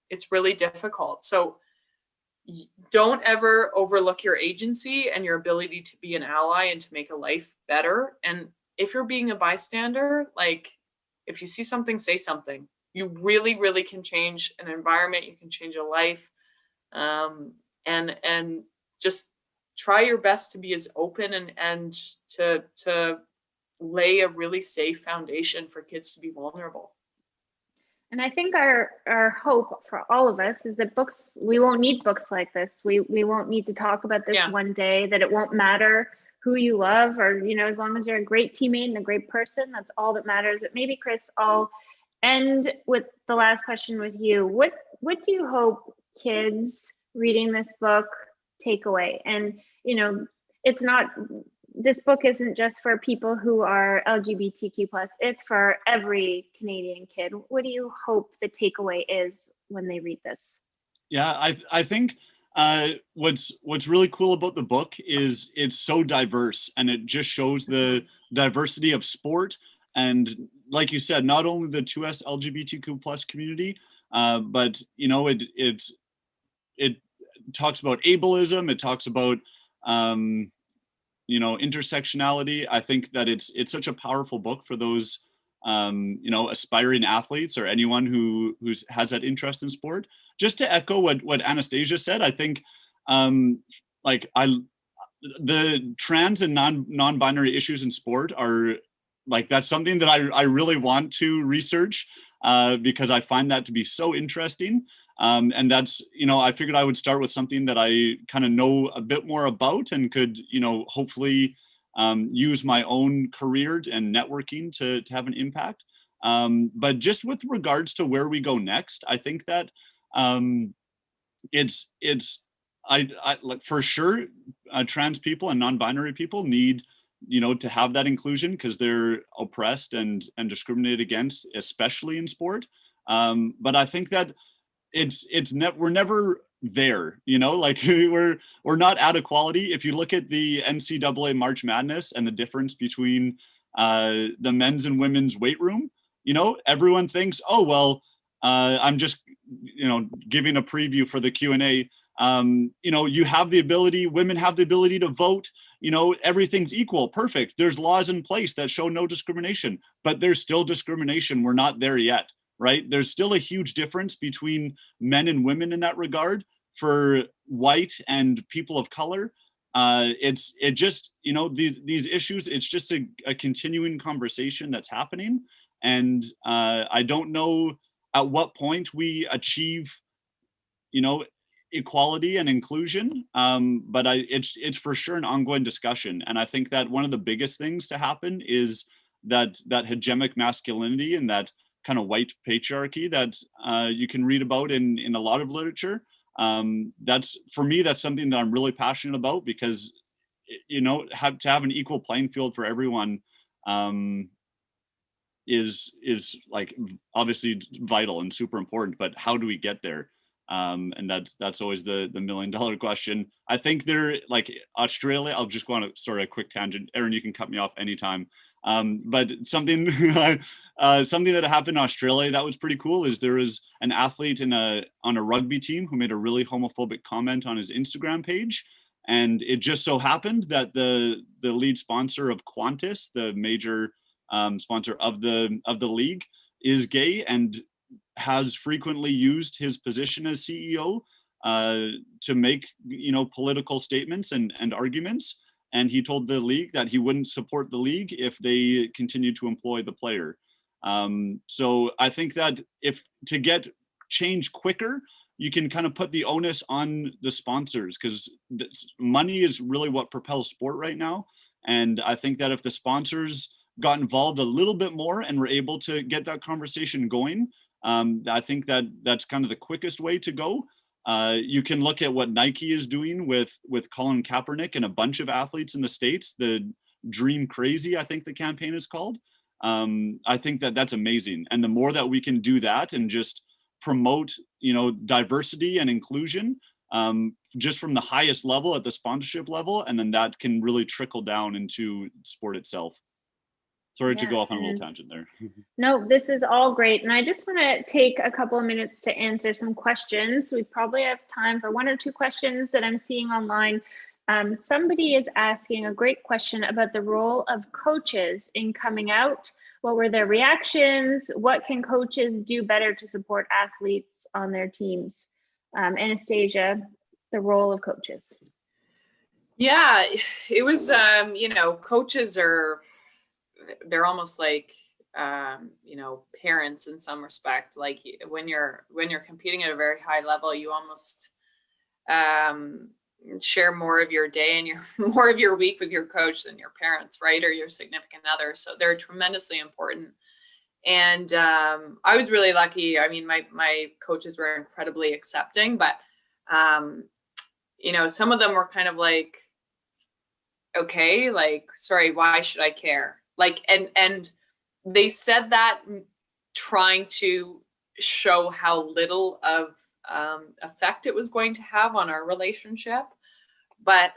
it's really difficult. So don't ever overlook your agency and your ability to be an ally and to make a life better. And if you're being a bystander, if you see something, say something. You really, really can change an environment. You can change a life, and just try your best to be as open and to lay a really safe foundation for kids to be vulnerable.
And I think our hope for all of us is that we won't need books like this. We won't need to talk about this one day, that it won't matter who you love, or, as long as you're a great teammate and a great person, that's all that matters. But maybe, Chris, I'll end with the last question with you. What do you hope kids reading this book take away? And, this book isn't just for people who are LGBTQ+, it's for every Canadian kid. What do you hope the takeaway is when they read this?
Yeah, I think what's really cool about the book is it's so diverse, and it just shows the diversity of sport. And like you said, not only the 2S LGBTQ+ community, but it talks about ableism. It talks about intersectionality. I think that it's such a powerful book for those aspiring athletes or anyone who has that interest in sport. Just to echo what Anastasia said, I think the trans and non-binary issues in sport are that's something that I really want to research because I find that to be so interesting. And that's, I figured I would start with something that I kind of know a bit more about and could, hopefully use my own career and networking to have an impact. But just with regards to where we go next, I think that I for sure, trans people and non-binary people need, to have that inclusion because they're oppressed and discriminated against, especially in sport. But I think that we're never there, we're not at equality. If you look at the NCAA March Madness and the difference between the men's and women's weight room, everyone thinks, oh, well, I'm just, giving a preview for the Q&A. You have the ability, women have the ability to vote, everything's equal, perfect. There's laws in place that show no discrimination, but there's still discrimination. We're not there yet, right? There's still a huge difference between men and women in that regard. For white and people of color, these issues, it's just a continuing conversation that's happening. And I don't know at what point we achieve, equality and inclusion, but it's for sure an ongoing discussion. And I think that one of the biggest things to happen is that hegemonic masculinity and that kind of white patriarchy that you can read about in a lot of literature. That's, for me, that's something that I'm really passionate about because, to have an equal playing field for everyone is obviously vital and super important, but how do we get there? And that's always the $1 million question. I think Australia, I'll just go on a quick tangent. Erin, you can cut me off anytime. But something that happened in Australia that was pretty cool is there was an athlete on a rugby team who made a really homophobic comment on his Instagram page. And it just so happened that the lead sponsor of Qantas, the major sponsor of the league, is gay and has frequently used his position as CEO to make political statements and arguments. And he told the league that he wouldn't support the league if they continued to employ the player. So I think that if to get change quicker, you can kind of put the onus on the sponsors because money is really what propels sport right now. And I think that if the sponsors got involved a little bit more and were able to get that conversation going, I think that that's kind of the quickest way to go. You can look at what Nike is doing with Colin Kaepernick and a bunch of athletes in the States, the Dream Crazy, I think the campaign is called. I think that that's amazing. And the more that we can do that and just promote, diversity and inclusion, just from the highest level at the sponsorship level, and then that can really trickle down into sport itself. Sorry to go off on a little tangent there.
No, this is all great. And I just want to take a couple of minutes to answer some questions. We probably have time for 1 or 2 questions that I'm seeing online. Somebody is asking a great question about the role of coaches in coming out. What were their reactions? What can coaches do better to support athletes on their teams? Anastasia, the role of coaches.
Yeah, it was, coaches they're almost like, parents in some respect. Like when you're competing at a very high level, you almost share more of your day and more of your week with your coach than your parents, right? Or your significant other. So they're tremendously important. And I was really lucky. I mean, my coaches were incredibly accepting, but some of them were kind of like, okay, like, sorry, why should I care? Like, and they said that trying to show how little of effect it was going to have on our relationship. But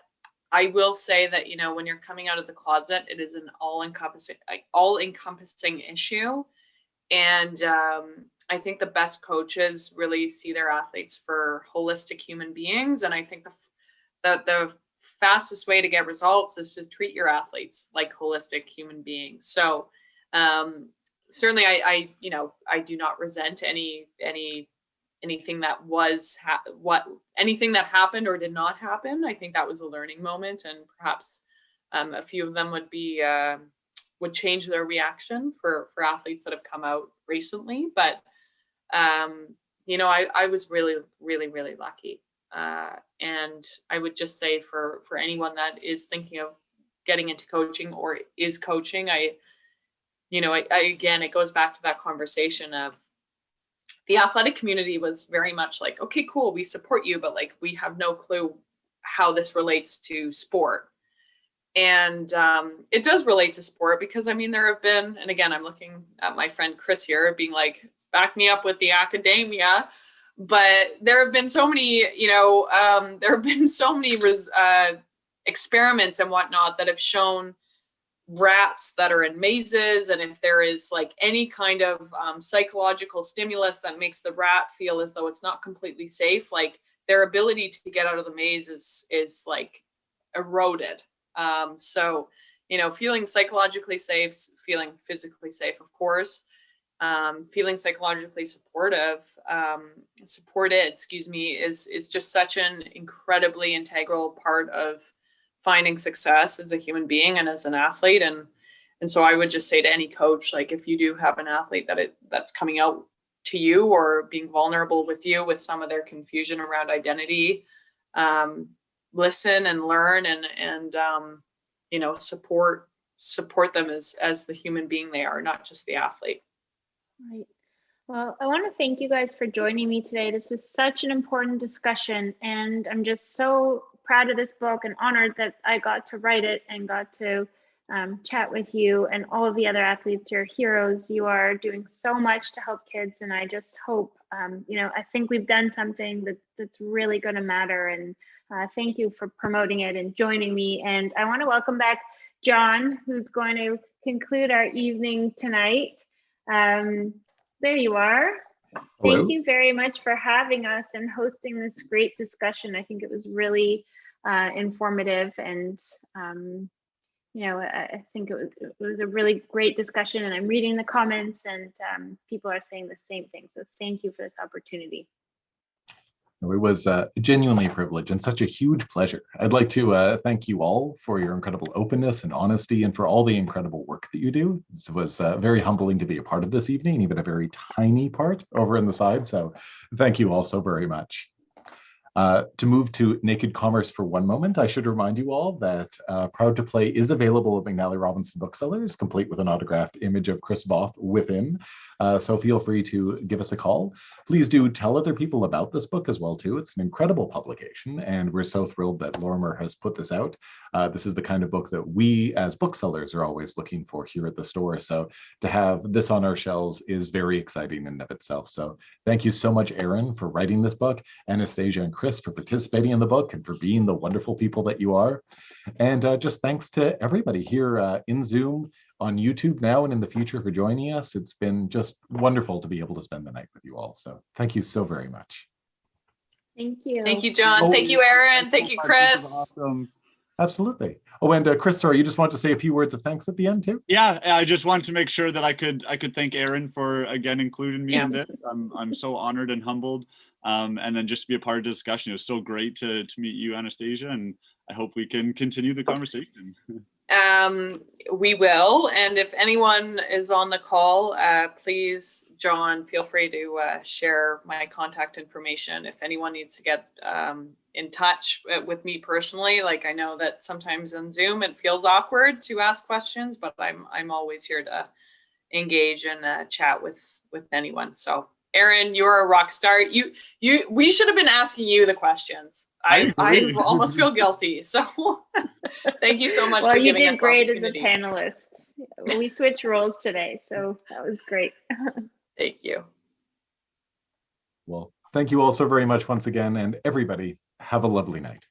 I will say that, when you're coming out of the closet, it is an all-encompassing issue. And I think the best coaches really see their athletes for holistic human beings. And I think the fastest way to get results is to treat your athletes like holistic human beings. So certainly I do not resent anything that was anything that happened or did not happen. I think that was a learning moment, and perhaps a few of them would change their reaction for athletes that have come out recently. But I was really, really, really lucky. And I would just say for anyone that is thinking of getting into coaching or is coaching, again, it goes back to that conversation of the athletic community was very much like, okay, cool, we support you, but like, we have no clue how this relates to sport. And it does relate to sport because, I mean, there have been, and again, I'm looking at my friend Chris here being like, back me up with the academia, but there have been so many, experiments and whatnot that have shown rats that are in mazes, and if there is like any kind of psychological stimulus that makes the rat feel as though it's not completely safe, like their ability to get out of the maze is like eroded. So feeling psychologically safe, feeling physically safe, of course, feeling psychologically supported, is just such an incredibly integral part of finding success as a human being and as an athlete. And so I would just say to any coach, like, if you do have an athlete that's coming out to you or being vulnerable with you with some of their confusion around identity, listen and learn and support them as the human being they are, not just the athlete.
Right. Well, I want to thank you guys for joining me today. This was such an important discussion, and I'm just so proud of this book and honored that I got to write it and got to chat with you and all of the other athletes. You're heroes. You are doing so much to help kids, and I just hope, I think we've done something that's really going to matter, and thank you for promoting it and joining me. And I want to welcome back John, who's going to conclude our evening tonight. There you are.
Hello.
Thank you very much for having us and hosting this great discussion. I think it was really informative, and I think it was a really great discussion, and I'm reading the comments, and people are saying the same thing. So thank you for this opportunity.
It was genuinely a privilege and such a huge pleasure. I'd like to thank you all for your incredible openness and honesty, and for all the incredible work that you do. It was very humbling to be a part of this evening, even a very tiny part over in the side. So thank you all so very much. To move to Naked Commerce for one moment, I should remind you all that Proud to Play is available at McNally Robinson Booksellers, complete with an autographed image of Chris Voth within. So feel free to give us a call. Please do tell other people about this book as well, too. It's an incredible publication, and we're so thrilled that Lorimer has put this out. This is the kind of book that we as booksellers are always looking for here at the store. So to have this on our shelves is very exciting in and of itself. So thank you so much, Erin, for writing this book, Anastasia and Chris for participating in the book and for being the wonderful people that you are. And just thanks to everybody here in Zoom, on YouTube now and in the future for joining us. It's been just wonderful to be able to spend the night with you all. So thank you so very much.
Thank you.
Thank you, John. Thank you, Erin. Thank you, Chris.
This was awesome.
Absolutely. Oh, and Chris, sorry, you just want to say a few words of thanks at the end too?
Yeah, I just wanted to make sure that I could thank Erin for again including me in this. I'm so honored and humbled. And then just to be a part of the discussion. It was so great to meet you, Anastasia, and I hope we can continue the conversation.
We will, and if anyone is on the call, please, John, feel free to share my contact information if anyone needs to get in touch with me personally. Like, I know that sometimes on Zoom it feels awkward to ask questions, but I'm always here to engage and chat with anyone. So Erin, you're a rock star. We should have been asking you the questions. I almost feel guilty. So thank you so much for giving us the opportunity.
Well, you did great as a panelist. We switched roles today, so that was great.
Thank you.
Well, thank you all so very much once again, and everybody have a lovely night.